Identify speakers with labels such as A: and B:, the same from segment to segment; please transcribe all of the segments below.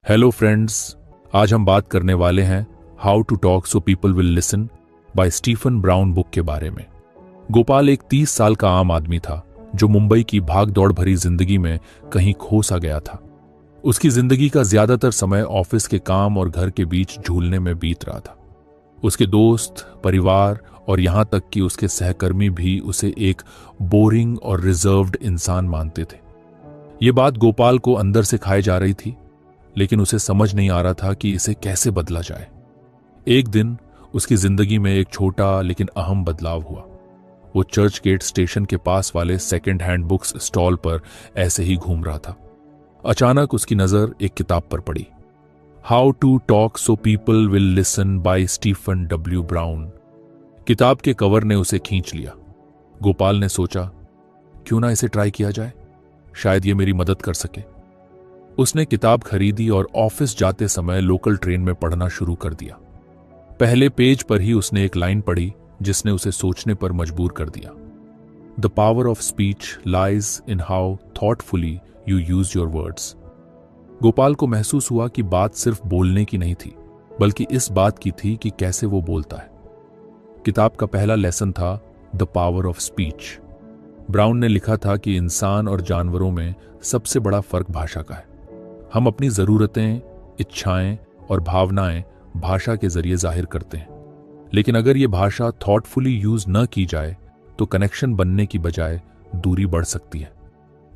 A: Hello friends, आज हम बात करने वाले हैं how to talk so people will listen by Stephen Brown book के बारे में। गोपाल एक 30 साल का आम आदमी था जो मुंबई की भाग दौड़ भरी जिंदगी में कहीं खो सा गया था। उसकी जिंदगी का ज्यादातर समय ऑफिस के काम और घर के बीच झूलने में बीत रहा था। उसके दोस्त, परिवार और यहां तक कि उसके सहकर्मी भी उसे एक बोरिंग और रिजर्व्ड इंसान मानते थे। ये बात गोपाल को अंदर से खाए जा रही थी, लेकिन उसे समझ नहीं आ रहा था कि इसे कैसे बदला जाए। एक दिन उसकी जिंदगी में एक छोटा लेकिन अहम बदलाव हुआ। वो चर्च गेट स्टेशन के पास वाले सेकंड हैंड बुक्स स्टॉल पर ऐसे ही घूम रहा था। अचानक उसकी नजर एक किताब पर पड़ी, how to talk so people will listen by Stephen W Brown. किताब के कवर ने उसे खींच लिया। गोपाल ने सोचा, क्यों ना इसे ट्राई किया जाए, शायद ये मेरी मदद कर सके। उसने किताब खरीदी और ऑफिस जाते समय लोकल ट्रेन में पढ़ना शुरू कर दिया। पहले पेज पर ही उसने एक लाइन पढ़ी जिसने उसे सोचने पर मजबूर कर दिया। The power of speech lies in how thoughtfully you use your words. Gopal को महसूस हुआ कि बात सिर्फ बोलने की नहीं थी, बल्कि इस बात की थी कि कैसे वो बोलता है। किताब का पहला लेसन था the power of speech. Brown ने लिखा था कि इंसान और जानवरों में सबसे बड़ा फर्क भाषा का है। हम अपनी जरूरतें, इच्छाएं और भावनाएं भाषा के जरिए जाहिर करते हैं, लेकिन अगर ये भाषा थॉटफुली यूज न की जाए तो कनेक्शन बनने की बजाय दूरी बढ़ सकती है।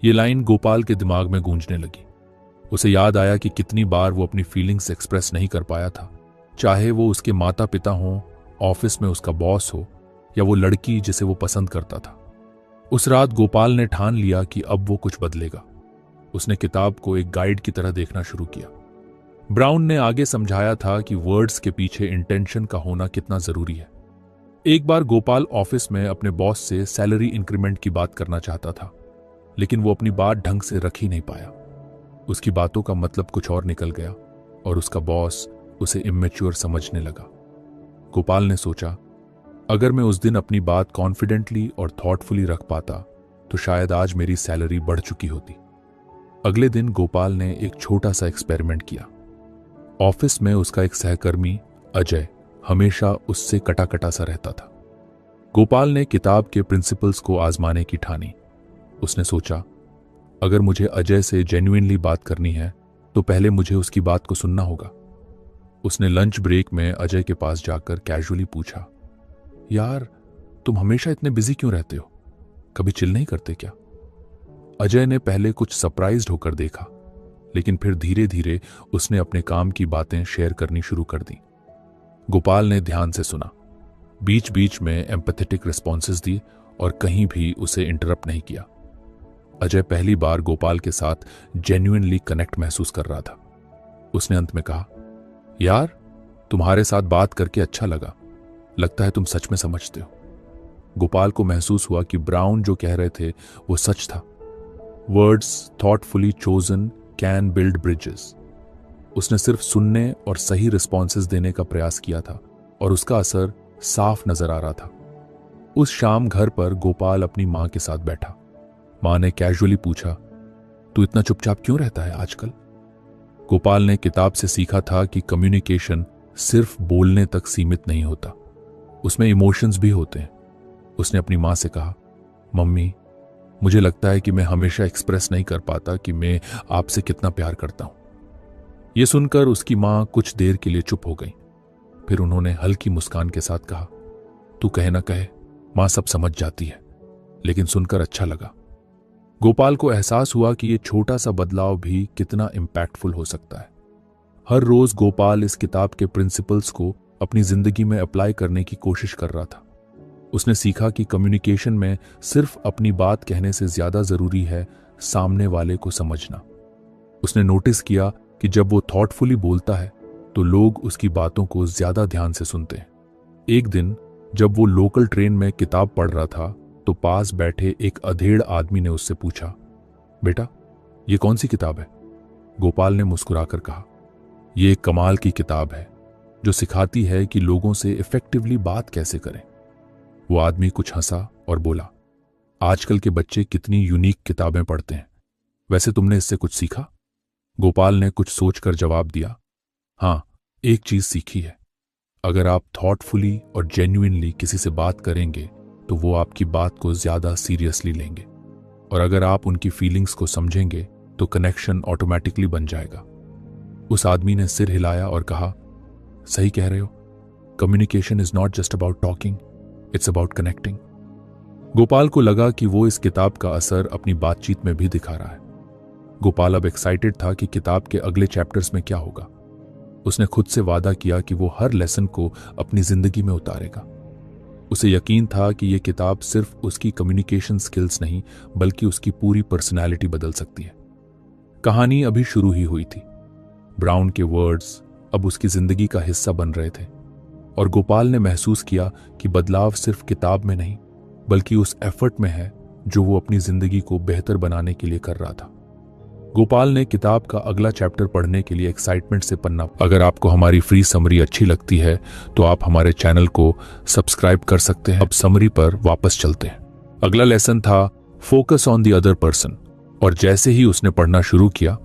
A: ये लाइन गोपाल के दिमाग में गूंजने लगी। उसे याद आया कि कितनी बार वो अपनी फीलिंग्स एक्सप्रेस नहीं कर पाया था, चाहे वो उसके माता पिता हों, ऑफिस में उसका बॉस हो या वो लड़की जिसे वो पसंद करता था। उस रात गोपाल ने ठान लिया कि अब वो कुछ बदलेगा। उसने किताब को एक गाइड की तरह देखना शुरू किया। ब्राउन ने आगे समझाया था कि वर्ड्स के पीछे इंटेंशन का होना कितना जरूरी है। एक बार गोपाल ऑफिस में अपने बॉस से सैलरी इंक्रीमेंट की बात करना चाहता था, लेकिन वो अपनी बात ढंग से रख ही नहीं पाया। उसकी बातों का मतलब कुछ और निकल गया और उसका बॉस उसे इम्मेच्योर समझने लगा। गोपाल ने सोचा, अगर मैं उस दिन अपनी बात कॉन्फिडेंटली और थॉटफुली रख पाता तो शायद आज मेरी सैलरी बढ़ चुकी होती। अगले दिन गोपाल ने एक छोटा सा एक्सपेरिमेंट किया। ऑफिस में उसका एक सहकर्मी अजय हमेशा उससे कटा कटा सा रहता था। गोपाल ने किताब के प्रिंसिपल्स को आजमाने की ठानी। उसने सोचा, अगर मुझे अजय से जेन्युइनली बात करनी है तो पहले मुझे उसकी बात को सुनना होगा। उसने लंच ब्रेक में अजय के पास जाकर कैजुअली पूछा, यार तुम हमेशा इतने बिजी क्यों रहते हो, कभी चिल नहीं करते क्या? अजय ने पहले कुछ सरप्राइज्ड होकर देखा, लेकिन फिर धीरे धीरे उसने अपने काम की बातें शेयर करनी शुरू कर दी। गोपाल ने ध्यान से सुना, बीच बीच में एम्पैथेटिक रिस्पॉन्सेस दी और कहीं भी उसे इंटरप्ट नहीं किया। अजय पहली बार गोपाल के साथ जेन्युइनली कनेक्ट महसूस कर रहा था। उसने अंत में कहा, यार तुम्हारे साथ बात करके अच्छा लगा, लगता है तुम सच में समझते हो। गोपाल को महसूस हुआ कि ब्राउन जो कह रहे थे वो सच था। Words thoughtfully chosen can build bridges. उसने सिर्फ सुनने और सही रिस्पॉन्सेस देने का प्रयास किया था और उसका असर साफ नजर आ रहा था। उस शाम घर पर गोपाल अपनी मां के साथ बैठा। मां ने कैजुअली पूछा, तू इतना चुपचाप क्यों रहता है आजकल? गोपाल ने किताब से सीखा था कि कम्युनिकेशन सिर्फ बोलने तक सीमित नहीं होता, उसमें इमोशंस भी होते हैं। उसने अपनी मां से कहा, मम्मी मुझे लगता है कि मैं हमेशा एक्सप्रेस नहीं कर पाता कि मैं आपसे कितना प्यार करता हूं। यह सुनकर उसकी मां कुछ देर के लिए चुप हो गई। फिर उन्होंने हल्की मुस्कान के साथ कहा, तू कहे ना कहे मां सब समझ जाती है, लेकिन सुनकर अच्छा लगा। गोपाल को एहसास हुआ कि यह छोटा सा बदलाव भी कितना इंपैक्टफुल हो सकता है। हर रोज गोपाल इस किताब के प्रिंसिपल्स को अपनी जिंदगी में अप्लाई करने की कोशिश कर रहा था। उसने सीखा कि कम्युनिकेशन में सिर्फ अपनी बात कहने से ज्यादा जरूरी है सामने वाले को समझना। उसने नोटिस किया कि जब वो थॉटफुली बोलता है तो लोग उसकी बातों को ज्यादा ध्यान से सुनते हैं। एक दिन जब वो लोकल ट्रेन में किताब पढ़ रहा था तो पास बैठे एक अधेड़ आदमी ने उससे पूछा, बेटा ये कौन सी किताब है? गोपाल ने मुस्कुराकर कहा, यह एक कमाल की किताब है जो सिखाती है कि लोगों से इफेक्टिवली बात कैसे करें। वो आदमी कुछ हंसा और बोला, आजकल के बच्चे कितनी यूनिक किताबें पढ़ते हैं, वैसे तुमने इससे कुछ सीखा? गोपाल ने कुछ सोचकर जवाब दिया, हाँ, एक चीज सीखी है। अगर आप थॉटफुली और जेन्युइनली किसी से बात करेंगे तो वो आपकी बात को ज्यादा सीरियसली लेंगे, और अगर आप उनकी फीलिंग्स को समझेंगे तो कनेक्शन ऑटोमेटिकली बन जाएगा। उस आदमी ने सिर हिलाया और कहा, सही कह रहे हो, communication is not just about talking, it's about connecting. Gopal को लगा कि वो इस किताब का असर अपनी बातचीत में भी दिखा रहा है। गोपाल अब एक्साइटेड था कि किताब के अगले चैप्टर्स में क्या होगा। उसने खुद से वादा किया कि वो हर लेसन को अपनी जिंदगी में उतारेगा। उसे यकीन था कि यह किताब सिर्फ उसकी कम्युनिकेशन स्किल्स नहीं बल्कि उसकी पूरी पर्सनैलिटी बदल सकती है। कहानी अभी शुरू ही हुई थी। ब्राउन के वर्ड्स अब उसकी जिंदगी का हिस्सा बन रहे थे, और गोपाल ने महसूस किया कि बदलाव सिर्फ किताब में नहीं बल्कि उस एफर्ट में है जो वो अपनी जिंदगी को बेहतर बनाने के लिए कर रहा था। गोपाल ने किताब का अगला चैप्टर पढ़ने के लिए एक्साइटमेंट से पन्ना। अगर आपको हमारी फ्री समरी अच्छी लगती है तो आप हमारे चैनल को सब्सक्राइब कर सकते हैं। अब समरी पर वापस चलते हैं। अगला लेसन था focus on the other person, और जैसे ही उसने पढ़ना शुरू किया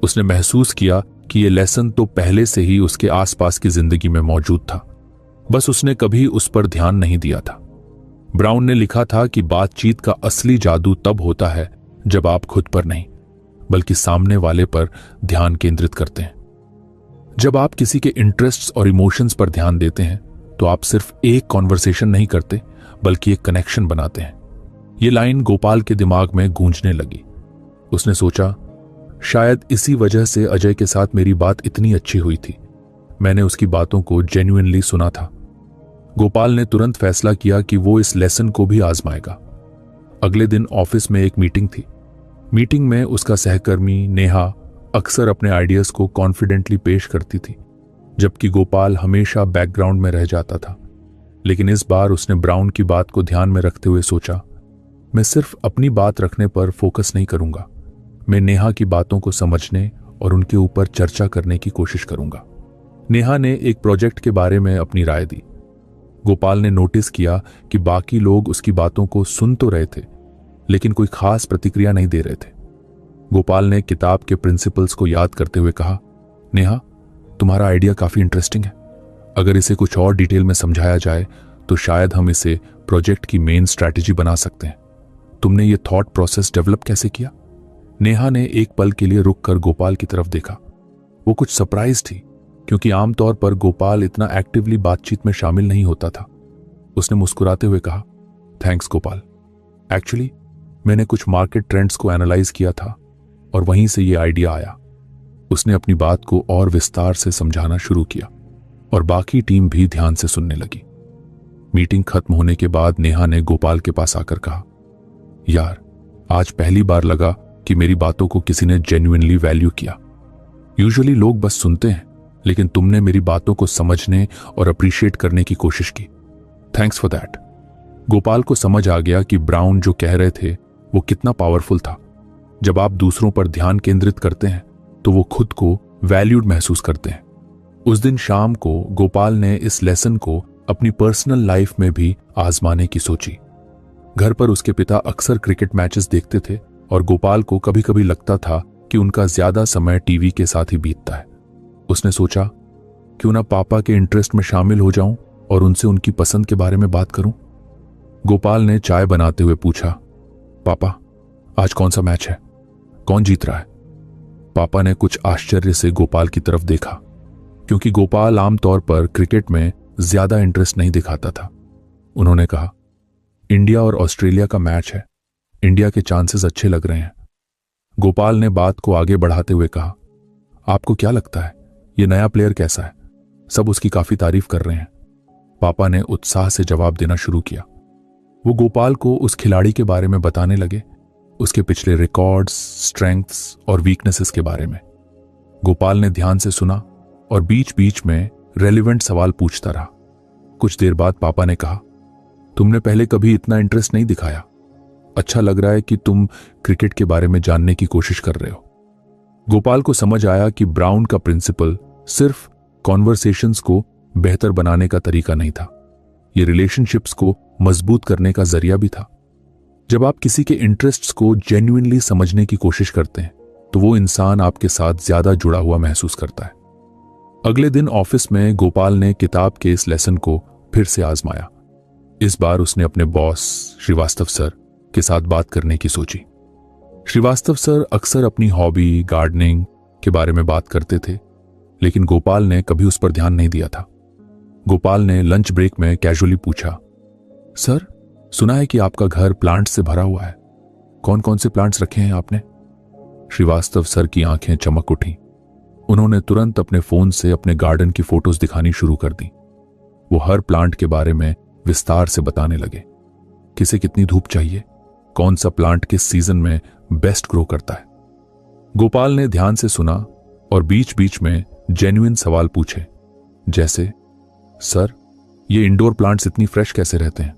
A: उसने महसूस किया कि यह लेसन तो पहले से ही उसके आसपास की जिंदगी में मौजूद था, बस उसने कभी उस पर ध्यान नहीं दिया था। ब्राउन ने लिखा था कि बातचीत का असली जादू तब होता है जब आप खुद पर नहीं बल्कि सामने वाले पर ध्यान केंद्रित करते हैं। जब आप किसी के इंटरेस्ट्स और इमोशंस पर ध्यान देते हैं तो आप सिर्फ एक कॉन्वर्सेशन नहीं करते बल्कि एक कनेक्शन बनाते हैं। यह लाइन गोपाल के दिमाग में गूंजने लगी। उसने सोचा, शायद इसी वजह से अजय के साथ मेरी बात इतनी अच्छी हुई थी। मैंने उसकी बातों को जेन्युइनली सुना था। गोपाल ने तुरंत फैसला किया कि वो इस लेसन को भी आजमाएगा। अगले दिन ऑफिस में एक मीटिंग थी। मीटिंग में उसका सहकर्मी नेहा अक्सर अपने आइडियाज को कॉन्फिडेंटली पेश करती थी, जबकि गोपाल हमेशा बैकग्राउंड में रह जाता था। लेकिन इस बार उसने ब्राउन की बात को ध्यान में रखते हुए सोचा, मैं सिर्फ अपनी बात रखने पर फोकस नहीं करूंगा, मैं नेहा की बातों को समझने और उनके ऊपर चर्चा करने की कोशिश करूंगा। नेहा ने एक प्रोजेक्ट के बारे में अपनी राय दी। गोपाल ने नोटिस किया कि बाकी लोग उसकी बातों को सुन तो रहे थे लेकिन कोई खास प्रतिक्रिया नहीं दे रहे थे। गोपाल ने किताब के प्रिंसिपल्स को याद करते हुए कहा, नेहा, तुम्हारा आइडिया काफी इंटरेस्टिंग है। अगर इसे कुछ और डिटेल में समझाया जाए तो शायद हम इसे प्रोजेक्ट की मेन स्ट्रैटेजी बना सकते हैं। तुमने ये थॉट प्रोसेस डेवलप कैसे किया? नेहा ने एक पल के लिए रुककर गोपाल की तरफ देखा। वो कुछ सरप्राइज थी क्योंकि आमतौर पर गोपाल इतना एक्टिवली बातचीत में शामिल नहीं होता था। उसने मुस्कुराते हुए कहा, थैंक्स गोपाल, एक्चुअली मैंने कुछ मार्केट ट्रेंड्स को एनालाइज किया था और वहीं से ये आइडिया आया। उसने अपनी बात को और विस्तार से समझाना शुरू किया और बाकी टीम भी ध्यान से सुनने लगी। मीटिंग खत्म होने के बाद नेहा ने गोपाल के पास आकर कहा, यार, आज पहली बार लगा कि मेरी बातों को किसी ने जेन्युइनली वैल्यू किया। यूजुअली लोग बस सुनते हैं, लेकिन तुमने मेरी बातों को समझने और अप्रिशिएट करने की कोशिश की। Thanks for that. गोपाल को समझ आ गया कि ब्राउन जो कह रहे थे वो कितना पावरफुल था। जब आप दूसरों पर ध्यान केंद्रित करते हैं तो वो खुद को वैल्यूड महसूस करते हैं। उस दिन शाम को गोपाल ने इस लेसन को अपनी पर्सनल लाइफ में भी आजमाने की सोची। घर पर उसके पिता अक्सर क्रिकेट मैचेस देखते थे और गोपाल को कभी कभी लगता था कि उनका ज्यादा समय टीवी के साथ ही बीतता है। उसने सोचा, क्यों ना पापा के इंटरेस्ट में शामिल हो जाऊं और उनसे उनकी पसंद के बारे में बात करूं। गोपाल ने चाय बनाते हुए पूछा, पापा, आज कौन सा मैच है? कौन जीत रहा है? पापा ने कुछ आश्चर्य से गोपाल की तरफ देखा, क्योंकि गोपाल आमतौर पर क्रिकेट में ज्यादा इंटरेस्ट नहीं दिखाता था। उन्होंने कहा, इंडिया और ऑस्ट्रेलिया का मैच है, इंडिया के चांसेस अच्छे लग रहे हैं। गोपाल ने बात को आगे बढ़ाते हुए कहा, आपको क्या लगता है ये नया प्लेयर कैसा है? सब उसकी काफी तारीफ कर रहे हैं। पापा ने उत्साह से जवाब देना शुरू किया। वो गोपाल को उस खिलाड़ी के बारे में बताने लगे, उसके पिछले रिकॉर्ड्स, स्ट्रेंथ्स और वीकनेसेस के बारे में। गोपाल ने ध्यान से सुना और बीच बीच में रेलिवेंट सवाल पूछता रहा। कुछ देर बाद पापा ने कहा, तुमने पहले कभी इतना इंटरेस्ट नहीं दिखाया। अच्छा लग रहा है कि तुम क्रिकेट के बारे में जानने की कोशिश कर रहे हो। गोपाल को समझ आया कि ब्राउन का प्रिंसिपल सिर्फ कॉन्वर्सेशंस को बेहतर बनाने का तरीका नहीं था, ये रिलेशनशिप्स को मजबूत करने का जरिया भी था। जब आप किसी के इंटरेस्ट्स को जेन्युइनली समझने की कोशिश करते हैं तो वो इंसान आपके साथ ज्यादा जुड़ा हुआ महसूस करता है। अगले दिन ऑफिस में गोपाल ने किताब के इस लेसन को फिर से आजमाया। इस बार उसने अपने बॉस श्रीवास्तव सर के साथ बात करने की सोची। श्रीवास्तव सर अक्सर अपनी हॉबी गार्डनिंग के बारे में बात करते थे, लेकिन गोपाल ने कभी उस पर ध्यान नहीं दिया था। गोपाल ने लंच ब्रेक में कैजुअली पूछा, सर सुना है कि आपका घर प्लांट्स से भरा हुआ है, कौन कौन से प्लांट्स रखे हैं आपने? श्रीवास्तव सर की आंखें चमक उठी। उन्होंने तुरंत अपने फोन से अपने गार्डन की फोटोज दिखानी शुरू कर दी। वो हर प्लांट के बारे में विस्तार से बताने लगे, किसे कितनी धूप चाहिए, कौन सा प्लांट किस सीजन में बेस्ट ग्रो करता है। गोपाल ने ध्यान से सुना और बीच बीच में जेन्युइन सवाल पूछे, जैसे सर ये इंडोर प्लांट्स इतनी फ्रेश कैसे रहते हैं?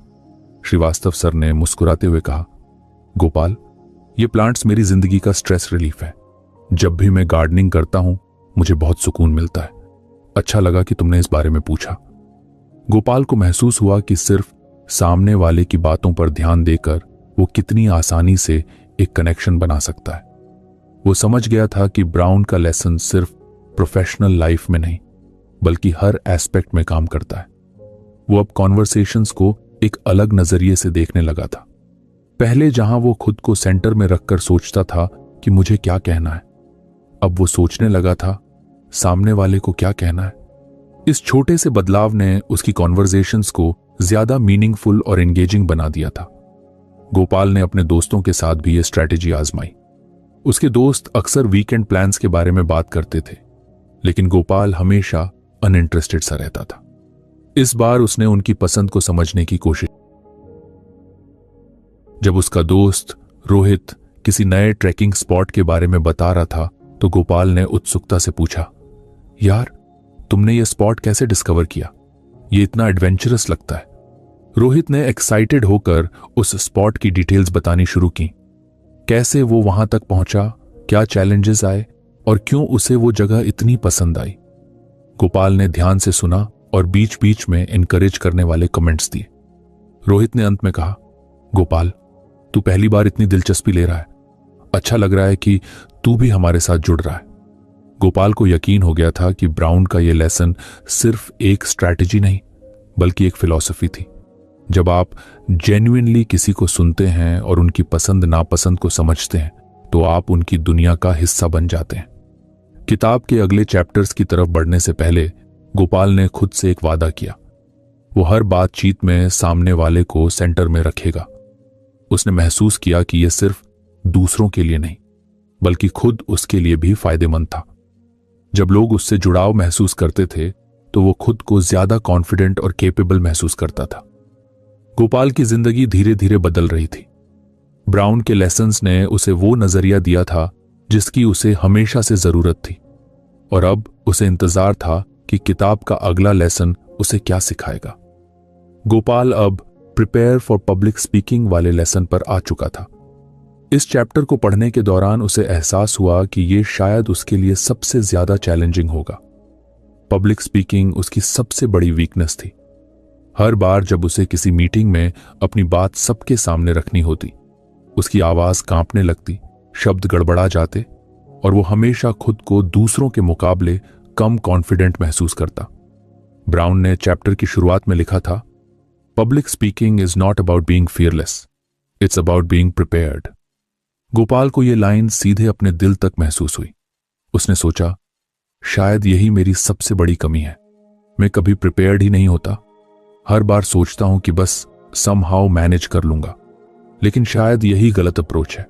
A: श्रीवास्तव सर ने मुस्कुराते हुए कहा, गोपाल ये प्लांट्स मेरी जिंदगी का स्ट्रेस रिलीफ है। जब भी मैं गार्डनिंग करता हूं मुझे बहुत सुकून मिलता है। अच्छा लगा कि तुमने इस बारे में पूछा। गोपाल को महसूस हुआ कि सिर्फ सामने वाले की बातों पर ध्यान देकर वो कितनी आसानी से एक कनेक्शन बना सकता है। वो समझ गया था कि ब्राउन का लेसन सिर्फ प्रोफेशनल लाइफ में नहीं बल्कि हर एस्पेक्ट में काम करता है। वो अब कॉन्वर्सेशंस को एक अलग नजरिए से देखने लगा था। पहले जहां वो खुद को सेंटर में रखकर सोचता था कि मुझे क्या कहना है, अब वो सोचने लगा था सामने वाले को क्या कहना है। इस छोटे से बदलाव ने उसकी कॉन्वर्सेशंस को ज्यादा मीनिंगफुल और एंगेजिंग बना दिया था। गोपाल ने अपने दोस्तों के साथ भी ये स्ट्रैटेजी आजमाई। उसके दोस्त अक्सर वीकेंड प्लान्स के बारे में बात करते थे, लेकिन गोपाल हमेशा अनइंटरेस्टेड सा रहता था। इस बार उसने उनकी पसंद को समझने की कोशिश। जब उसका दोस्त रोहित किसी नए ट्रैकिंग स्पॉट के बारे में बता रहा था तो गोपाल ने उत्सुकता से पूछा, यार तुमने ये स्पॉट कैसे डिस्कवर किया? ये इतना एडवेंचरस लगता है। रोहित ने एक्साइटेड होकर उस स्पॉट की डिटेल्स बतानी शुरू की। कैसे वो वहां तक पहुंचा, क्या चैलेंजेस आए और क्यों उसे वो जगह इतनी पसंद आई। गोपाल ने ध्यान से सुना और बीच बीच में एनकरेज करने वाले कमेंट्स दिए। रोहित ने अंत में कहा, गोपाल तू पहली बार इतनी दिलचस्पी ले रहा है, अच्छा लग रहा है कि तू भी हमारे साथ जुड़ रहा है। गोपाल को यकीन हो गया था कि ब्राउन का यह लेसन सिर्फ एक स्ट्रैटेजी नहीं बल्कि एक फिलॉसफी थी। जब आप जेन्युइनली किसी को सुनते हैं और उनकी पसंद नापसंद को समझते हैं तो आप उनकी दुनिया का हिस्सा बन जाते हैं। किताब के अगले चैप्टर्स की तरफ बढ़ने से पहले गोपाल ने खुद से एक वादा किया, वो हर बातचीत में सामने वाले को सेंटर में रखेगा। उसने महसूस किया कि यह सिर्फ दूसरों के लिए नहीं बल्कि खुद उसके लिए भी फायदेमंद था। जब लोग उससे जुड़ाव महसूस करते थे तो वो खुद को ज्यादा कॉन्फिडेंट और केपेबल महसूस करता था। गोपाल की जिंदगी धीरे धीरे बदल रही थी। ब्राउन के लेसन्स ने उसे वो नजरिया दिया था जिसकी उसे हमेशा से जरूरत थी, और अब उसे इंतजार था कि किताब का अगला लेसन उसे क्या सिखाएगा। गोपाल अब प्रिपेयर फॉर पब्लिक स्पीकिंग वाले लेसन पर आ चुका था। इस चैप्टर को पढ़ने के दौरान उसे एहसास हुआ कि यह शायद उसके लिए सबसे ज्यादा चैलेंजिंग होगा। पब्लिक स्पीकिंग उसकी सबसे बड़ी वीकनेस थी। हर बार जब उसे किसी मीटिंग में अपनी बात सबके सामने रखनी होती, उसकी आवाज कांपने लगती, शब्द गड़बड़ा जाते और वो हमेशा खुद को दूसरों के मुकाबले कम कॉन्फिडेंट महसूस करता। ब्राउन ने चैप्टर की शुरुआत में लिखा था, public speaking is not about being fearless, it's about being prepared. Gopal को यह लाइन सीधे अपने दिल तक महसूस हुई। उसने सोचा, शायद यही मेरी सबसे बड़ी कमी है। मैं कभी प्रिपेयर्ड ही नहीं होता। हर बार सोचता हूं कि बस समहाउ मैनेज कर लूंगा, लेकिन शायद यही गलत अप्रोच है।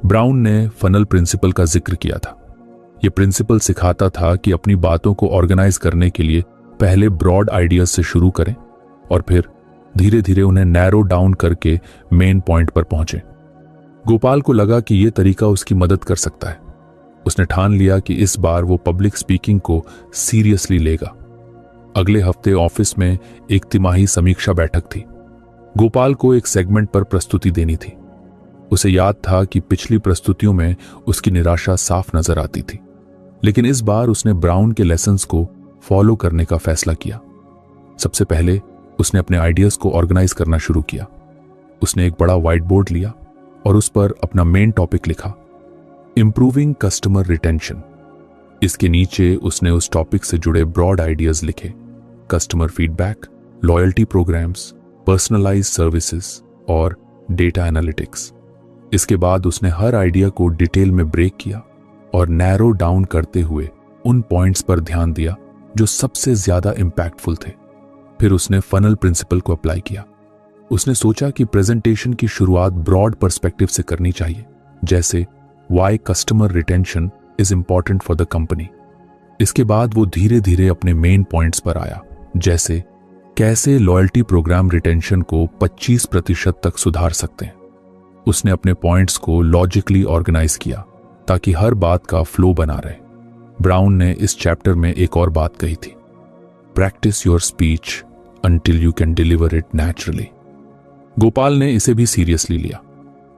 A: ब्राउन ने फनल प्रिंसिपल का जिक्र किया था। यह प्रिंसिपल सिखाता था कि अपनी बातों को ऑर्गेनाइज करने के लिए पहले ब्रॉड आइडियाज से शुरू करें और फिर धीरे धीरे उन्हें नैरो डाउन करके मेन पॉइंट पर पहुंचे। गोपाल को लगा कि यह तरीका उसकी मदद कर सकता है। उसने ठान लिया कि इस बार वो पब्लिक स्पीकिंग को सीरियसली लेगा। अगले हफ्ते ऑफिस में एक तिमाही समीक्षा बैठक थी। गोपाल को एक सेगमेंट पर प्रस्तुति देनी थी। उसे याद था कि पिछली प्रस्तुतियों में उसकी निराशा साफ नजर आती थी, लेकिन इस बार उसने ब्राउन के लेसन्स को फॉलो करने का फैसला किया। सबसे पहले उसने अपने आइडियाज को ऑर्गेनाइज करना शुरू किया। उसने एक बड़ा व्हाइट बोर्ड लिया और उस पर अपना मेन टॉपिक लिखा। Improving customer retention. इसके नीचे उसने उस टॉपिक से जुड़े ब्रॉड आइडियाज लिखे, customer feedback, loyalty programmes, personalised services और डेटा एनालिटिक्स। इसके बाद उसने हर आइडिया को डिटेल में ब्रेक किया और नैरो डाउन करते हुए उन पॉइंट्स पर ध्यान दिया जो सबसे ज्यादा इंपैक्टफुल थे। फिर उसने फनल प्रिंसिपल को अप्लाई किया। उसने सोचा कि प्रेजेंटेशन की शुरुआत ब्रॉड पर्सपेक्टिव से करनी चाहिए, जैसे why customer retention is important for the company. इसके बाद वो धीरे धीरे अपने मेन पॉइंट्स पर आया, जैसे कैसे लॉयल्टी प्रोग्राम रिटेंशन को 25% तक सुधार सकते हैं। उसने अपने पॉइंट्स को लॉजिकली ऑर्गेनाइज किया ताकि हर बात का फ्लो बना रहे। ब्राउन ने इस चैप्टर में एक और बात कही थी, practice your speech until you can deliver it naturally. Gopal ने इसे भी सीरियसली लिया।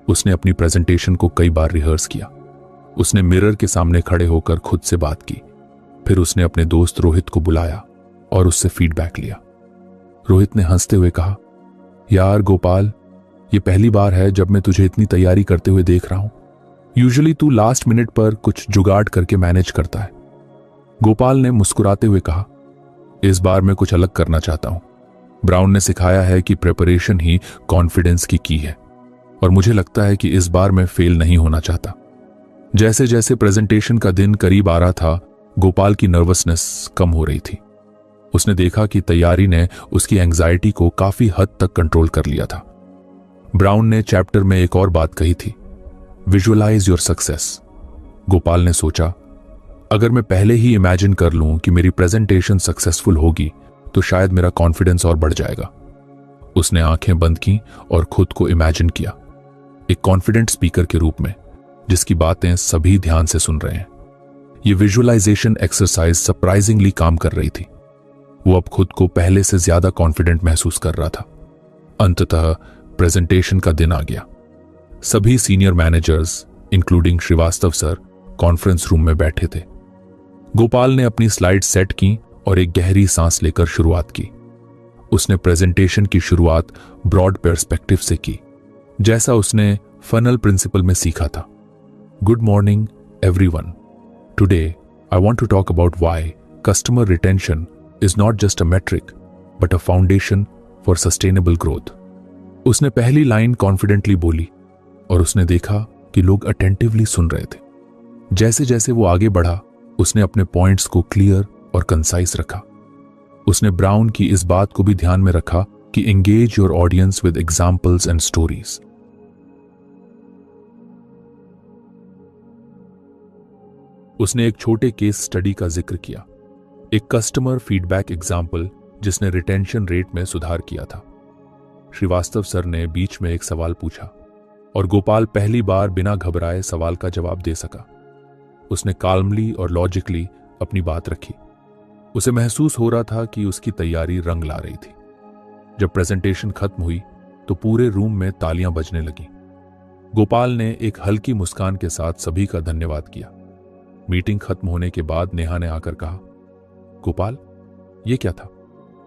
A: उसने अपनी प्रेजेंटेशन को कई बार रिहर्स किया। उसने मिरर के सामने खड़े होकर खुद से बात की। फिर उसने अपने दोस्त रोहित को बुलाया और उससे फीडबैक लिया। रोहित ने हंसते हुए कहा, यार गोपाल, ये पहली बार है जब मैं तुझे इतनी तैयारी करते हुए देख रहा हूं। यूजुअली तू लास्ट मिनट पर कुछ जुगाड़ करके मैनेज करता है। गोपाल ने मुस्कुराते हुए कहा, इस बार मैं कुछ अलग करना चाहता हूं। ब्राउन ने सिखाया है कि प्रिपरेशन ही कॉन्फिडेंस की है और मुझे लगता है कि इस बार मैं फेल नहीं होना चाहता। जैसे जैसे प्रेजेंटेशन का दिन करीब आ रहा था, गोपाल की नर्वसनेस कम हो रही थी। उसने देखा कि तैयारी ने उसकी एंजाइटी को काफी हद तक कंट्रोल कर लिया था। ब्राउन ने चैप्टर में एक और बात कही थी, विजुअलाइज योर सक्सेस। गोपाल ने सोचा, अगर मैं पहले ही इमेजिन कर लूं कि मेरी प्रेजेंटेशन सक्सेसफुल होगी तो शायद मेरा कॉन्फिडेंस और बढ़ जाएगा। उसने आंखें बंद की और खुद को इमेजिन किया, एक कॉन्फिडेंट स्पीकर के रूप में जिसकी बातें सभी ध्यान से सुन रहे हैं। यह विजुअलाइजेशन एक्सरसाइज सरप्राइजिंगली काम कर रही थी। वो अब खुद को पहले से ज्यादा कॉन्फिडेंट महसूस कर रहा था। अंततः प्रेजेंटेशन का दिन आ गया। सभी senior managers including Srivastava sir conference room में बैठे थे। गोपाल ने अपनी स्लाइड सेट की और एक गहरी सांस लेकर शुरुआत की। उसने प्रेजेंटेशन की शुरुआत ब्रॉड पर्सपेक्टिव से की, जैसा उसने फनल प्रिंसिपल में सीखा था। Good morning everyone, today I want to talk about why customer retention is not just a metric, but a foundation for sustainable growth. उसने पहली लाइन कॉन्फिडेंटली बोली और उसने देखा कि लोग अटेंटिवली सुन रहे थे। जैसे जैसे वो आगे बढ़ा, उसने अपने पॉइंट्स को क्लियर और कंसाइज रखा। उसने ब्राउन की इस बात को भी ध्यान में रखा कि engage your audience with examples and stories. उसने एक छोटे केस स्टडी का जिक्र किया, एक कस्टमर फीडबैक एग्जाम्पल जिसने रिटेंशन रेट में सुधार किया था। श्रीवास्तव सर ने बीच में एक सवाल पूछा और गोपाल पहली बार बिना घबराए सवाल का जवाब दे सका। उसने काल्मली और लॉजिकली अपनी बात रखी। उसे महसूस हो रहा था कि उसकी तैयारी रंग ला रही थी। जब प्रेजेंटेशन खत्म हुई तो पूरे रूम में तालियां बजने लगी। गोपाल ने एक हल्की मुस्कान के साथ सभी का धन्यवाद किया। मीटिंग खत्म होने के बाद नेहा ने आकर कहा, गोपाल, ये क्या था?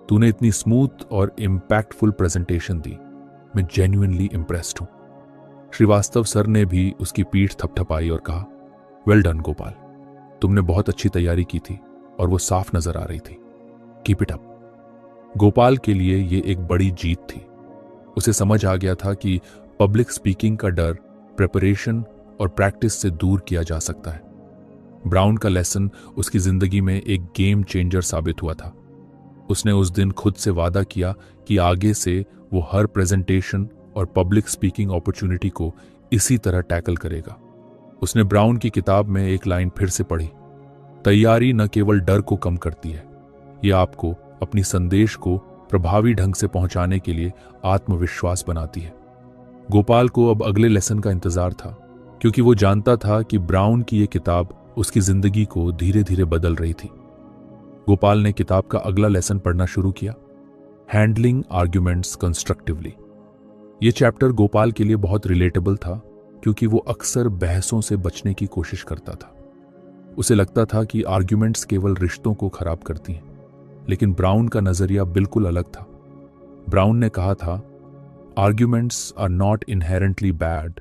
A: तूने इतनी स्मूथ और इंपैक्टफुल प्रेजेंटेशन दी। मैं जेन्युइनली इम्प्रेस्ड हूं। श्रीवास्तव सर ने भी उसकी पीठ थपथपाई और कहा, वेल डन गोपाल, तुमने बहुत अच्छी तैयारी की थी और वो साफ नजर आ रही थी। Keep it up. गोपाल के लिए ये एक बड़ी जीत थी। उसे समझ आ गया था कि पब्लिक स्पीकिंग का डर प्रिपरेशन और प्रैक्टिस से दूर किया जा सकता है। ब्राउन का लेसन उसकी जिंदगी में एक गेम चेंजर साबित हुआ था। उसने उस दिन खुद से वादा किया कि आगे से वो हर प्रेजेंटेशन और पब्लिक स्पीकिंग अपॉर्चुनिटी को इसी तरह टैकल करेगा। उसने ब्राउन की किताब में एक लाइन फिर से पढ़ी, तैयारी न केवल डर को कम करती है, यह आपको अपनी संदेश को प्रभावी ढंग से पहुंचाने के लिए आत्मविश्वास बनाती है। गोपाल को अब अगले लेसन का इंतजार था, क्योंकि वो जानता था कि ब्राउन की यह किताब उसकी जिंदगी को धीरे धीरे बदल रही थी। गोपाल ने किताब का अगला लेसन पढ़ना शुरू किया, हैंडलिंग आर्ग्यूमेंट्स कंस्ट्रक्टिवली। यह चैप्टर गोपाल के लिए बहुत रिलेटेबल था, क्योंकि वो अक्सर बहसों से बचने की कोशिश करता था। उसे लगता था कि आर्ग्यूमेंट्स केवल रिश्तों को खराब करती हैं, लेकिन ब्राउन का नजरिया बिल्कुल अलग था। ब्राउन ने कहा था, arguments are not inherently bad,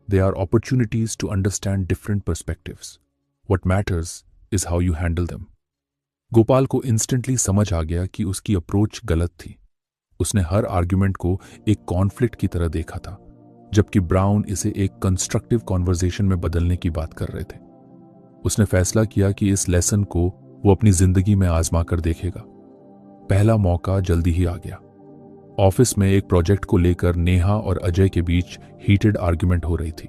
A: They are opportunities to understand different perspectives. What matters is how you handle them. Gopal को इंस्टेंटली समझ आ गया कि उसकी अप्रोच गलत थी। उसने हर आर्ग्यूमेंट को एक कॉन्फ्लिक्ट की तरह देखा था, जबकि ब्राउन इसे एक कंस्ट्रक्टिव कॉन्वर्सेशन में बदलने की बात कर रहे थे। उसने फैसला किया कि इस लेसन को वो अपनी जिंदगी में आजमा कर देखेगा। पहला मौका जल्दी ही आ गया। ऑफिस में एक प्रोजेक्ट को लेकर नेहा और अजय के बीच हीटेड आर्ग्यूमेंट हो रही थी।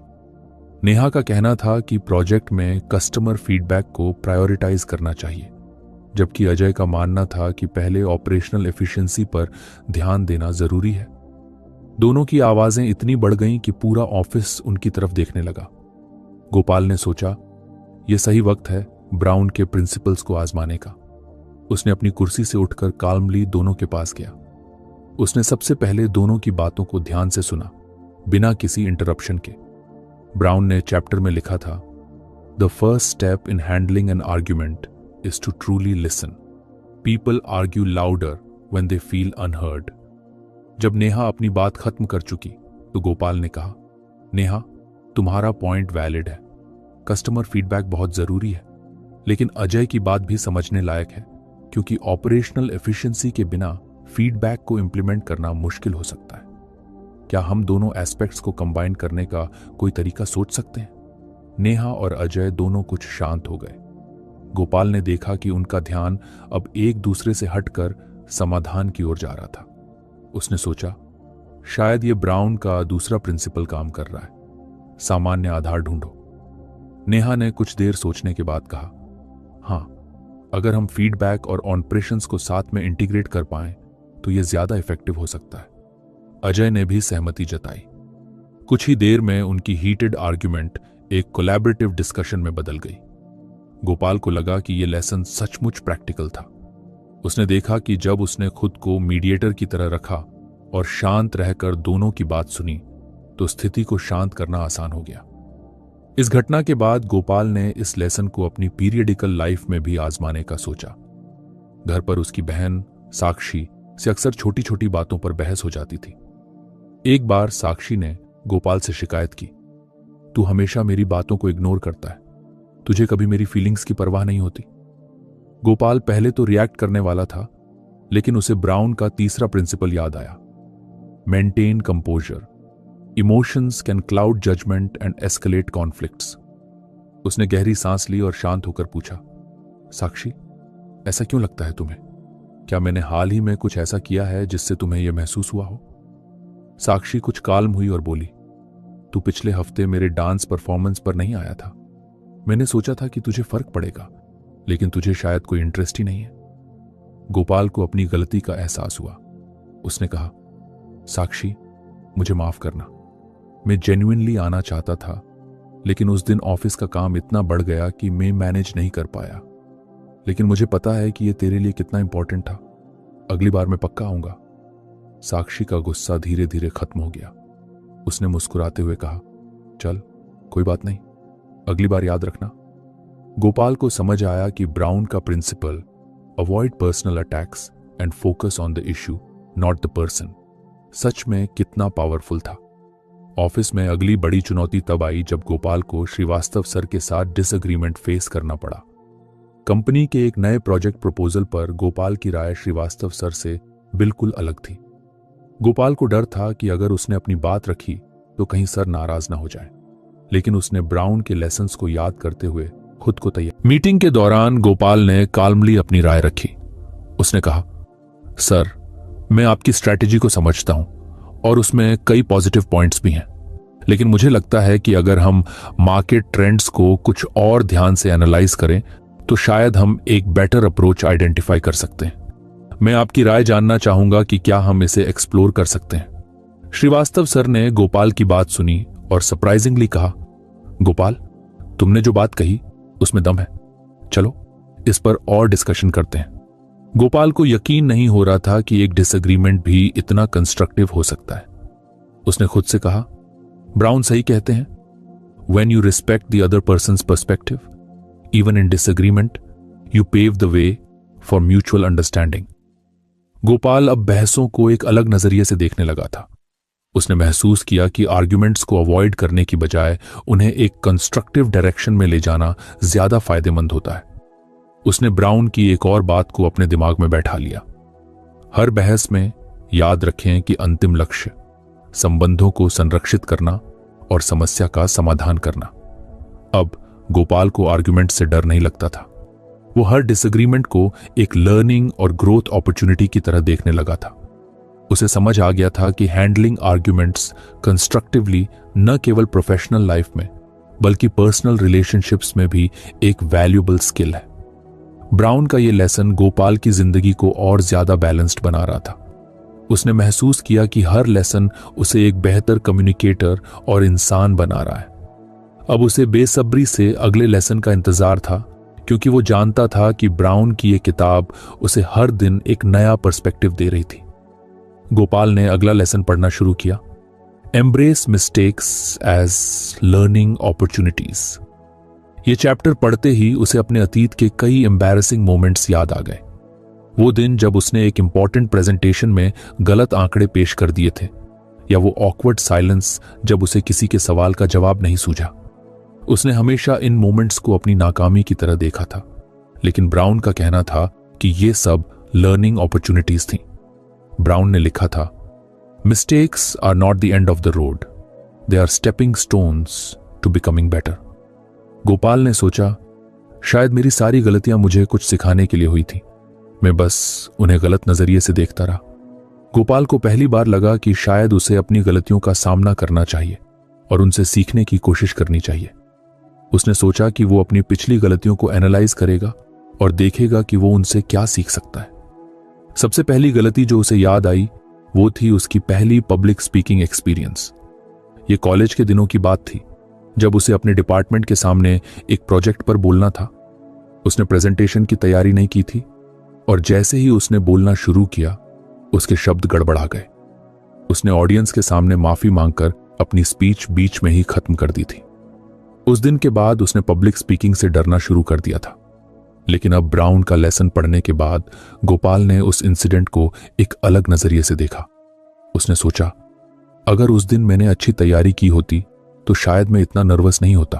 A: नेहा का कहना था कि प्रोजेक्ट में कस्टमर फीडबैक को प्रायोरिटाइज करना चाहिए, जबकि अजय का मानना था कि पहले ऑपरेशनल एफिशिएंसी पर ध्यान देना जरूरी है। दोनों की आवाजें इतनी बढ़ गईं कि पूरा ऑफिस उनकी तरफ देखने लगा। गोपाल ने सोचा, यह सही वक्त है ब्राउन के प्रिंसिपल्स को आजमाने का। उसने अपनी कुर्सी से उठकर काल्मली दोनों के पास गया। उसने सबसे पहले दोनों की बातों को ध्यान से सुना, बिना किसी इंटरप्शन के। ब्राउन ने चैप्टर में लिखा था, the first step in handling an argument is to truly listen. People argue louder when they feel unheard. जब नेहा अपनी बात खत्म कर चुकी तो गोपाल ने कहा, नेहा, तुम्हारा पॉइंट वैलिड है। कस्टमर फीडबैक बहुत जरूरी है, लेकिन अजय की बात भी समझने लायक है, क्योंकि ऑपरेशनल एफिशिएंसी के बिना फीडबैक को इंप्लीमेंट करना मुश्किल हो सकता है। क्या हम दोनों एस्पेक्ट्स को कंबाइन करने का कोई तरीका सोच सकते हैं? नेहा और अजय दोनों कुछ शांत हो गए। गोपाल ने देखा कि उनका ध्यान अब एक दूसरे से हटकर समाधान की ओर जा रहा था। उसने सोचा, शायद ये ब्राउन का दूसरा प्रिंसिपल काम कर रहा है, सामान्य आधार ढूंढो। नेहा ने कुछ देर सोचने के बाद कहा, हाँ, अगर हम फीडबैक और ऑपरेशंस को साथ में इंटीग्रेट कर पाएं तो यह ज्यादा इफेक्टिव हो सकता है। अजय ने भी सहमति जताई। कुछ ही देर में उनकी हीटेड आर्ग्यूमेंट एक कोलैबोरेटिव डिस्कशन में बदल गई। गोपाल को लगा कि यह लेसन सचमुच प्रैक्टिकल था। उसने देखा कि जब उसने खुद को मीडिएटर की तरह रखा और शांत रहकर दोनों की बात सुनी तो स्थिति को शांत करना आसान हो गया। इस घटना के बाद गोपाल ने इस लेसन को अपनी पीरियडिकल लाइफ में भी आजमाने का सोचा। घर पर उसकी बहन साक्षी से अक्सर छोटी छोटी बातों पर बहस हो जाती थी। एक बार साक्षी ने गोपाल से शिकायत की, तू हमेशा मेरी बातों को इग्नोर करता है, तुझे कभी मेरी फीलिंग्स की परवाह नहीं होती। गोपाल पहले तो रिएक्ट करने वाला था, लेकिन उसे ब्राउन का तीसरा प्रिंसिपल याद आया, maintain composure, emotions can cloud judgement and escalate conflicts. उसने गहरी सांस ली और शांत होकर पूछा, साक्षी, ऐसा क्यों लगता है तुम्हें? क्या मैंने हाल ही में कुछ ऐसा किया है जिससे तुम्हें यह महसूस हुआ हो? साक्षी कुछ काल्म हुई और बोली, तू पिछले हफ्ते मेरे डांस परफॉर्मेंस पर नहीं आया था। मैंने सोचा था कि तुझे फर्क पड़ेगा, लेकिन तुझे शायद कोई इंटरेस्ट ही नहीं है। गोपाल को अपनी गलती का एहसास हुआ। उसने कहा, साक्षी, मुझे माफ करना। मैं जेन्युइनली आना चाहता था, लेकिन उस दिन ऑफिस का काम इतना बढ़ गया कि मैं मैनेज नहीं कर पाया। लेकिन मुझे पता है कि यह तेरे लिए कितना इंपॉर्टेंट था। अगली बार मैं पक्का आऊंगा। साक्षी का गुस्सा धीरे धीरे खत्म हो गया। उसने मुस्कुराते हुए कहा, चल, कोई बात नहीं, अगली बार याद रखना। गोपाल को समझ आया कि ब्राउन का principle, avoid personal attacks and focus on the issue not the person, सच में कितना पावरफुल था। ऑफिस में अगली बड़ी चुनौती तब आई जब गोपाल को श्रीवास्तव सर के साथ डिसएग्रीमेंट फेस करना पड़ा। कंपनी के एक नए प्रोजेक्ट प्रपोजल पर गोपाल की राय श्रीवास्तव सर से बिल्कुल अलग थी। गोपाल को डर था कि अगर उसने अपनी बात रखी तो कहीं सर नाराज ना हो जाए, लेकिन उसने ब्राउन के लेसन्स को याद करते हुए खुद को तैयार। मीटिंग के दौरान गोपाल ने काल्मली अपनी राय रखी। उसने कहा, सर, मैं आपकी स्ट्रैटेजी को समझता हूं और उसमें कई पॉजिटिव पॉइंट्स भी हैं, लेकिन मुझे लगता है कि अगर हम मार्केट ट्रेंड्स को कुछ और ध्यान से एनालाइज करें तो शायद हम एक बेटर अप्रोच आइडेंटिफाई कर सकते हैं। मैं आपकी राय जानना चाहूंगा कि क्या हम इसे एक्सप्लोर कर सकते हैं। श्रीवास्तव सर ने गोपाल की बात सुनी और सरप्राइजिंगली कहा, गोपाल, तुमने जो बात कही उसमें दम है, चलो इस पर और डिस्कशन करते हैं। गोपाल को यकीन नहीं हो रहा था कि एक डिसएग्रीमेंट भी इतना कंस्ट्रक्टिव हो सकता है। उसने खुद से कहा, ब्राउन सही कहते हैं, when you respect the other person's perspective, even in disagreement, you pave the way for mutual understanding. Gopal अब बहसों को एक अलग नजरिए से देखने लगा था। उसने महसूस किया कि आर्ग्यूमेंट्स को अवॉइड करने की बजाय उन्हें एक कंस्ट्रक्टिव डायरेक्शन में ले जाना ज्यादा फायदेमंद होता है। उसने ब्राउन की एक और बात को अपने दिमाग में बैठा लिया। हर बहस में याद रखें कि अंतिम लक्ष्य संबंधों को संरक्षित करना और समस्या का समाधान करना। अब गोपाल को आर्ग्यूमेंट से डर नहीं लगता था। वो हर डिसएग्रीमेंट को एक लर्निंग और ग्रोथ अपॉर्चुनिटी की तरह देखने लगा था। उसे समझ आ गया था कि हैंडलिंग आर्ग्यूमेंट्स कंस्ट्रक्टिवली न केवल प्रोफेशनल लाइफ में बल्कि पर्सनल रिलेशनशिप्स में भी एक वैल्यूएबल स्किल है। ब्राउन का यह लेसन गोपाल की जिंदगी को और ज्यादा बैलेंस्ड बना रहा था। उसने महसूस किया कि हर लेसन उसे एक बेहतर कम्युनिकेटर और इंसान बना रहा है। अब उसे बेसब्री से अगले लेसन का इंतजार था, क्योंकि वो जानता था कि ब्राउन की यह किताब उसे हर दिन एक नया पर्सपेक्टिव दे रही थी। गोपाल ने अगला लेसन पढ़ना शुरू किया, embrace mistakes as learning opportunities. ये चैप्टर पढ़ते ही उसे अपने अतीत के कई एम्बैरेसिंग मोमेंट्स याद आ गए। वो दिन जब उसने एक इंपॉर्टेंट प्रेजेंटेशन में गलत आंकड़े पेश कर दिए थे, या वो ऑकवर्ड साइलेंस जब उसे किसी के सवाल का जवाब नहीं सूझा। उसने हमेशा इन मोमेंट्स को अपनी नाकामी की तरह देखा था, लेकिन ब्राउन का कहना था कि ये सब लर्निंग अपॉर्चुनिटीज थी। ब्राउन ने लिखा था, mistakes are not the end of the road, they are stepping stones to becoming better. Gopal ने सोचा, शायद मेरी सारी गलतियां मुझे कुछ सिखाने के लिए हुई थी, मैं बस उन्हें गलत नजरिए से देखता रहा। गोपाल को पहली बार लगा कि शायद उसे अपनी गलतियों का सामना करना चाहिए और उनसे सीखने की कोशिश करनी चाहिए। उसने सोचा कि वो अपनी पिछली गलतियों को एनालाइज करेगा और देखेगा कि वो उनसे क्या सीख सकता है। सबसे पहली गलती जो उसे याद आई वो थी उसकी पहली पब्लिक स्पीकिंग एक्सपीरियंस। ये कॉलेज के दिनों की बात थी, जब उसे अपने डिपार्टमेंट के सामने एक प्रोजेक्ट पर बोलना था। उसने प्रेजेंटेशन की तैयारी नहीं की थी और जैसे ही उसने बोलना शुरू किया, उसके शब्द गड़बड़ा गए। उसने ऑडियंस के सामने माफी मांगकर अपनी स्पीच बीच में ही खत्म कर दी थी। उस दिन के बाद उसने पब्लिक स्पीकिंग से डरना शुरू कर दिया था। लेकिन अब ब्राउन का लेसन पढ़ने के बाद गोपाल ने उस इंसिडेंट को एक अलग नजरिए से देखा। उसने सोचा, अगर उस दिन मैंने अच्छी तैयारी की होती तो शायद मैं इतना नर्वस नहीं होता,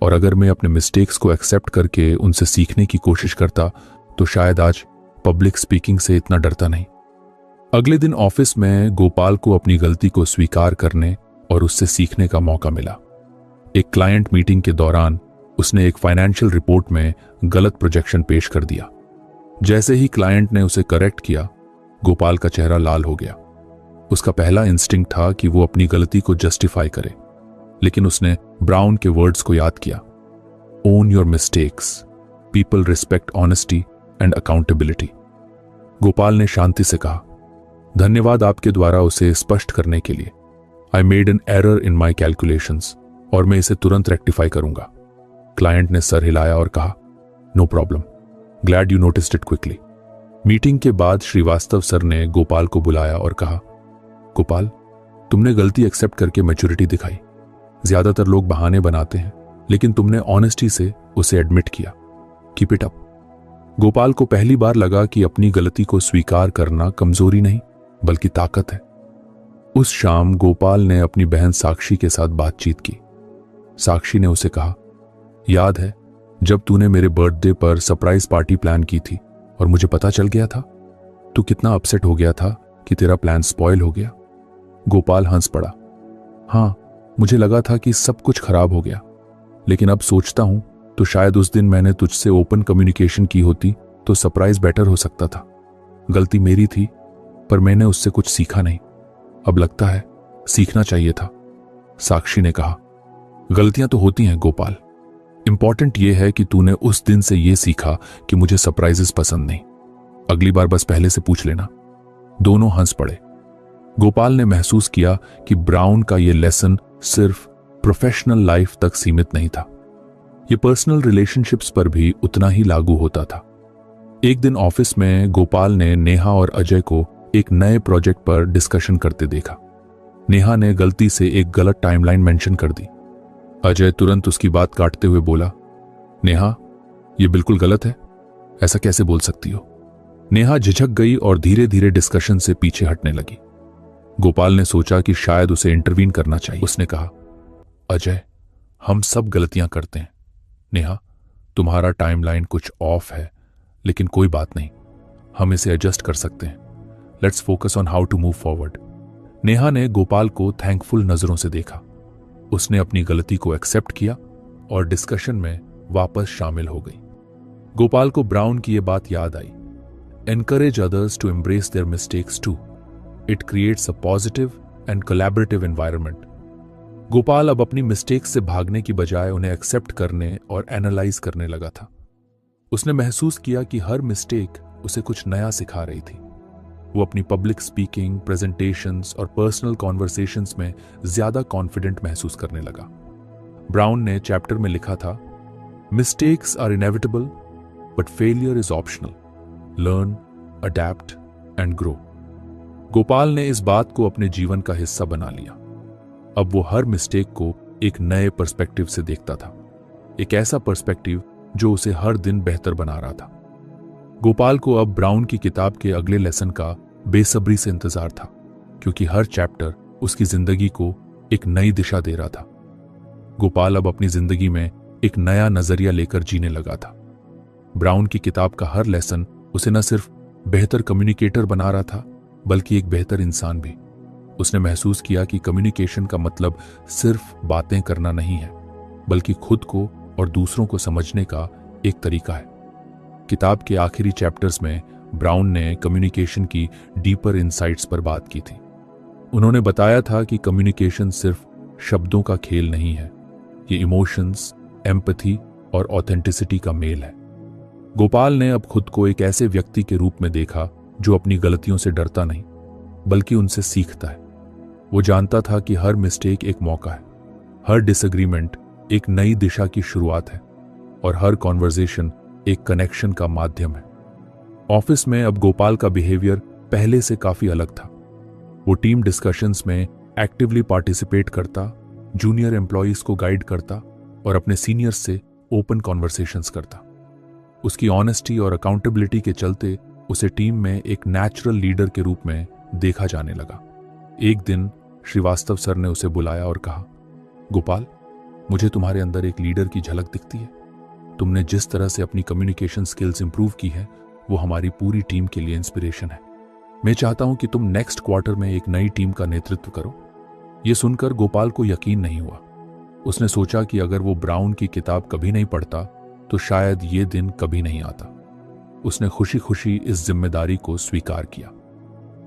A: और अगर मैं अपने मिस्टेक्स को एक्सेप्ट करके उनसे सीखने की कोशिश करता तो शायद आज पब्लिक स्पीकिंग से इतना डरता नहीं। अगले दिन ऑफिस में गोपाल को अपनी गलती को स्वीकार करने और उससे सीखने का मौका मिला। एक क्लाइंट मीटिंग के दौरान उसने एक फाइनेंशियल रिपोर्ट में गलत प्रोजेक्शन पेश कर दिया। जैसे ही क्लाइंट ने उसे करेक्ट किया, गोपाल का चेहरा लाल हो गया। उसका पहला इंस्टिंक्ट था कि वो अपनी गलती को जस्टिफाई करे, लेकिन उसने ब्राउन के वर्ड्स को याद किया, own your mistakes, people respect honesty and accountability. Gopal ने शांति से कहा, धन्यवाद आपके द्वारा उसे स्पष्ट करने के लिए। I made an error in my calculations और मैं इसे तुरंत रेक्टिफाई करूंगा। क्लाइंट ने सर हिलाया और कहा, no problem, glad you noticed it quickly. Meeting के बाद श्रीवास्तव सर ने गोपाल को बुलाया और कहा, गोपाल, तुमने गलती एक्सेप्ट करके मैच्योरिटी दिखाई। ज्यादातर लोग बहाने बनाते हैं, लेकिन तुमने ऑनेस्टी से उसे एडमिट किया। Keep it up. गोपाल को पहली बार लगा कि अपनी गलती को स्वीकार करना कमजोरी नहीं बल्कि ताकत है। उस शाम गोपाल ने अपनी बहन साक्षी के साथ बातचीत की। साक्षी ने उसे कहा, याद है जब तूने मेरे बर्थडे पर सरप्राइज पार्टी प्लान की थी और मुझे पता चल गया था, तू कितना अपसेट हो गया था कि तेरा प्लान स्पॉइल हो गया। गोपाल हंस पड़ा। हाँ, मुझे लगा था कि सब कुछ खराब हो गया, लेकिन अब सोचता हूं तो शायद उस दिन मैंने तुझसे ओपन कम्युनिकेशन की होती तो सरप्राइज बेटर हो सकता था। गलती मेरी थी, पर मैंने उससे कुछ सीखा नहीं। अब लगता है सीखना चाहिए था। साक्षी ने कहा, गलतियां तो होती हैं गोपाल, इंपॉर्टेंट यह है कि तूने उस दिन से यह सीखा कि मुझे सरप्राइजेस पसंद नहीं। अगली बार बस पहले से पूछ लेना। दोनों हंस पड़े। गोपाल ने महसूस किया कि ब्राउन का यह लेसन सिर्फ प्रोफेशनल लाइफ तक सीमित नहीं था, यह पर्सनल रिलेशनशिप्स पर भी उतना ही लागू होता था। एक दिन ऑफिस में गोपाल ने नेहा और अजय को एक नए प्रोजेक्ट पर डिस्कशन करते देखा। नेहा ने गलती से एक गलत टाइमलाइन मेंशन कर दी। अजय तुरंत उसकी बात काटते हुए बोला, नेहा, यह बिल्कुल गलत है, ऐसा कैसे बोल सकती हो। नेहा झिझक गई और धीरे धीरे डिस्कशन से पीछे हटने लगी। गोपाल ने सोचा कि शायद उसे इंटरवीन करना चाहिए। उसने कहा, अजय, हम सब गलतियां करते हैं। नेहा, तुम्हारा टाइमलाइन कुछ ऑफ है, लेकिन कोई बात नहीं, हम इसे एडजस्ट कर सकते हैं। Let's focus on how to move forward. Neha ने गोपाल को थैंकफुल नजरों से देखा। उसने अपनी गलती को एक्सेप्ट किया और डिस्कशन में वापस शामिल हो गई। गोपाल को ब्राउन की यह बात याद आई, encourage others to embrace their mistakes too, it creates a positive and collaborative environment. Gopal अब अपनी मिस्टेक्स से भागने की बजाय उन्हें एक्सेप्ट करने और एनालाइज करने लगा था। उसने महसूस किया कि हर मिस्टेक उसे कुछ नया सिखा रही थी। वो अपनी पब्लिक स्पीकिंग, प्रेजेंटेशंस और पर्सनल कॉन्वर्सेशंस में ज्यादा कॉन्फिडेंट महसूस करने लगा। ब्राउन ने चैप्टर में लिखा था, mistakes are inevitable but failure is optional, learn, adapt and grow. Gopal ने इस बात को अपने जीवन का हिस्सा बना लिया। अब वो हर मिस्टेक को एक नए पर्सपेक्टिव से देखता था, एक ऐसा पर्सपेक्टिव जो उसे हर दिन बेहतर बना रहा था। गोपाल को अब ब्राउन की किताब के अगले लेसन का बेसब्री से इंतजार था, क्योंकि हर चैप्टर उसकी जिंदगी को एक नई दिशा दे रहा था। गोपाल अब अपनी जिंदगी में एक नया नजरिया लेकर जीने लगा था। ब्राउन की किताब का हर लेसन उसे न सिर्फ बेहतर कम्युनिकेटर बना रहा था, बल्कि एक बेहतर इंसान भी। उसने महसूस किया कि कम्युनिकेशन का मतलब सिर्फ बातें करना नहीं है, बल्कि खुद को और दूसरों को समझने का एक तरीका है। किताब के आखिरी चैप्टर्स में ब्राउन ने कम्युनिकेशन की डीपर इनसाइट्स पर बात की थी। उन्होंने बताया था कि कम्युनिकेशन सिर्फ शब्दों का खेल नहीं है, ये इमोशंस, एम्पैथी और ऑथेंटिसिटी का मेल है। गोपाल ने अब खुद को एक ऐसे व्यक्ति के रूप में देखा जो अपनी गलतियों से डरता नहीं, बल्कि उनसे सीखता है। वो जानता था कि हर मिस्टेक एक मौका है, हर डिसएग्रीमेंट एक नई दिशा की शुरुआत है और हर कॉन्वर्सेशन एक कनेक्शन का माध्यम है। ऑफिस में अब गोपाल का बिहेवियर पहले से काफी अलग था। वो टीम डिस्कशंस में एक्टिवली पार्टिसिपेट करता, जूनियर एम्प्लॉयज को गाइड करता और अपने सीनियर्स से ओपन कॉन्वर्सेशंस करता। उसकी ऑनेस्टी और अकाउंटेबिलिटी के चलते उसे टीम में एक नेचुरल लीडर के रूप में देखा जाने लगा। एक दिन श्रीवास्तव सर ने उसे बुलाया और कहा, गोपाल, मुझे तुम्हारे अंदर एक लीडर की झलक दिखती है। तुमने जिस तरह से अपनी कम्युनिकेशन स्किल्स इंप्रूव की है, वो हमारी पूरी टीम के लिए इंस्पिरेशन है। मैं चाहता हूं कि तुम नेक्स्ट क्वार्टर में एक नई टीम का नेतृत्व करो। यह सुनकर गोपाल को यकीन नहीं हुआ। उसने सोचा कि अगर वो ब्राउन की किताब कभी नहीं पढ़ता तो शायद ये दिन कभी नहीं आता। उसने खुशी खुशी इस जिम्मेदारी को स्वीकार किया।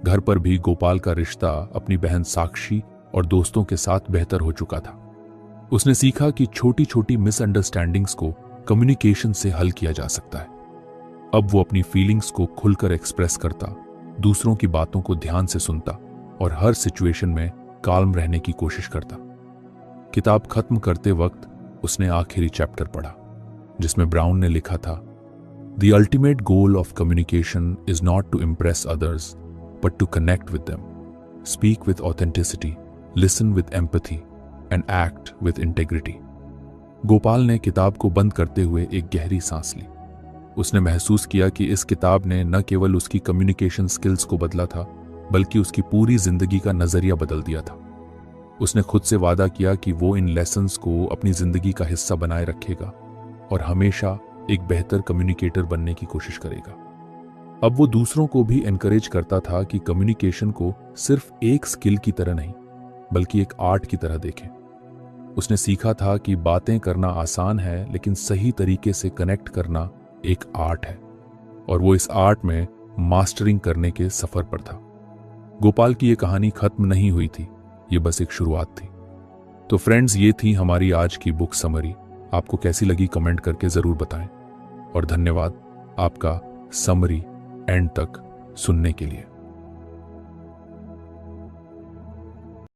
A: घर पर भी गोपाल का रिश्ता अपनी बहन साक्षी और दोस्तों के साथ बेहतर हो चुका था। उसने सीखा कि छोटी छोटी मिसअंडरस्टैंडिंग्स को कम्युनिकेशन से हल किया जा सकता है। अब वो अपनी फीलिंग्स को खुलकर एक्सप्रेस करता, दूसरों की बातों को ध्यान से सुनता और हर सिचुएशन में काल्म रहने की कोशिश करता। किताब खत्म करते वक्त उसने आखिरी चैप्टर पढ़ा, जिसमें ब्राउन ने लिखा था, The ultimate goal of communication is not to impress others, but to connect with them. Speak with authenticity, listen with empathy, and act with integrity. Gopal ने किताब को बंद करते हुए एक गहरी सांस ली। उसने महसूस किया कि इस किताब ने न केवल उसकी कम्युनिकेशन स्किल्स को बदला था, बल्कि उसकी पूरी जिंदगी का नजरिया बदल दिया था। उसने खुद से वादा किया कि वो इन लेसन्स को अपनी जिंदगी का हिस्सा बनाए रखेगा और हमेशा एक बेहतर कम्युनिकेटर बनने की कोशिश करेगा। अब वो दूसरों को भी एनकरेज करता था कि कम्युनिकेशन को सिर्फ एक स्किल की तरह नहीं, बल्कि एक आर्ट की तरह देखें। उसने सीखा था कि बातें करना आसान है, लेकिन सही तरीके से कनेक्ट करना एक आर्ट है, और वो इस आर्ट में मास्टरिंग करने के सफर पर था। गोपाल की ये कहानी खत्म नहीं हुई थी, ये बस एक शुरुआत थी। तो फ्रेंड्स, ये थी हमारी आज की बुक समरी। आपको कैसी लगी कमेंट करके जरूर बताएं, और धन्यवाद आपका समरी एंड तक सुनने के लिए।